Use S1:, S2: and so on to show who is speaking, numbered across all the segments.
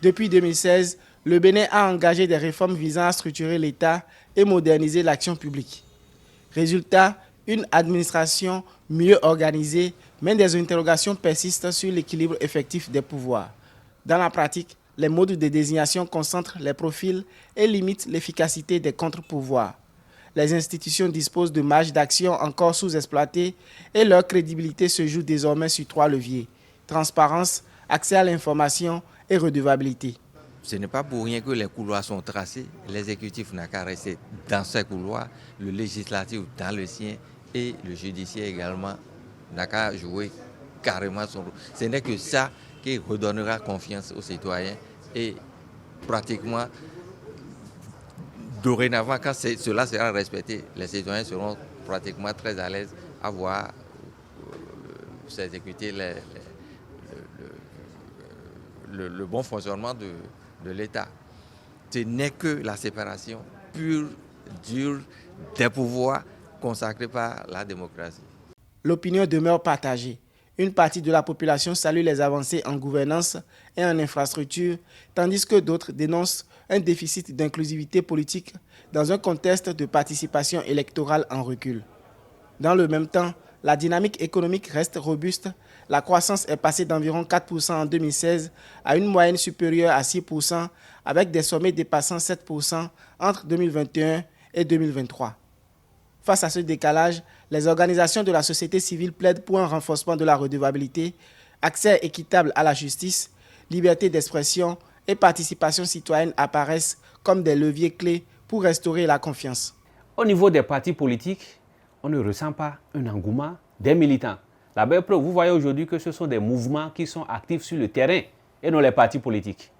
S1: Depuis 2016, le Bénin a engagé des réformes visant à structurer l'État et moderniser l'action publique. Résultat, une administration mieux organisée, mais des interrogations persistent sur l'équilibre effectif des pouvoirs. Dans la pratique, les modes de désignation concentrent les profils et limitent l'efficacité des contre-pouvoirs. Les institutions disposent de marges d'action encore sous-exploitées et leur crédibilité se joue désormais sur 3 leviers: transparence, accès à l'information et redevabilité.
S2: Ce n'est pas pour rien que les couloirs sont tracés. L'exécutif n'a qu'à rester dans ces couloirs, le législatif dans le sien et le judiciaire également n'a qu'à jouer carrément son rôle. Ce n'est que ça qui redonnera confiance aux citoyens et pratiquement dorénavant, quand cela sera respecté, les citoyens seront pratiquement très à l'aise à voir s'exécuter le bon fonctionnement de l'État. Ce n'est que la séparation pure, dure des pouvoirs consacrés par la démocratie.
S1: L'opinion demeure partagée. Une partie de la population salue les avancées en gouvernance et en infrastructure, tandis que d'autres dénoncent un déficit d'inclusivité politique dans un contexte de participation électorale en recul. Dans le même temps, la dynamique économique reste robuste. La croissance est passée d'environ 4% en 2016 à une moyenne supérieure à 6%, avec des sommets dépassant 7% entre 2021 et 2023. Face à ce décalage, les organisations de la société civile plaident pour un renforcement de la redevabilité, accès équitable à la justice, liberté d'expression et participation citoyenne apparaissent comme des leviers clés pour restaurer la confiance.
S3: Au niveau des partis politiques, on ne ressent pas un engouement des militants. La belle preuve, vous voyez aujourd'hui que ce sont des mouvements qui sont actifs sur le terrain et non les partis politiques.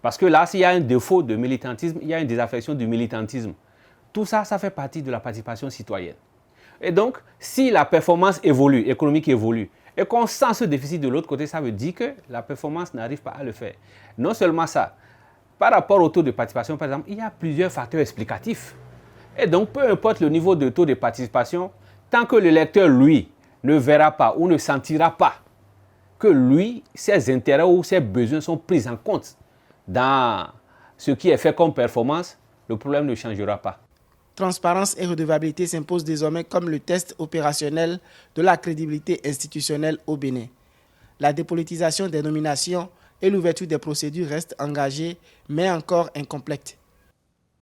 S3: Parce que là, s'il y a un défaut de militantisme, il y a une désaffection du militantisme. Tout ça, ça fait partie de la participation citoyenne. Et donc, si la performance évolue, économique évolue, et qu'on sent ce déficit de l'autre côté, ça veut dire que la performance n'arrive pas à le faire. Non seulement ça, par rapport au taux de participation, par exemple, il y a plusieurs facteurs explicatifs. Et donc, peu importe le niveau de taux de participation, tant que l'électeur, lui, ne verra pas ou ne sentira pas que lui, ses intérêts ou ses besoins sont pris en compte dans ce qui est fait comme performance, le problème ne changera pas.
S1: Transparence et redevabilité s'imposent désormais comme le test opérationnel de la crédibilité institutionnelle au Bénin. La dépolitisation des nominations et l'ouverture des procédures restent engagées, mais encore incomplètes.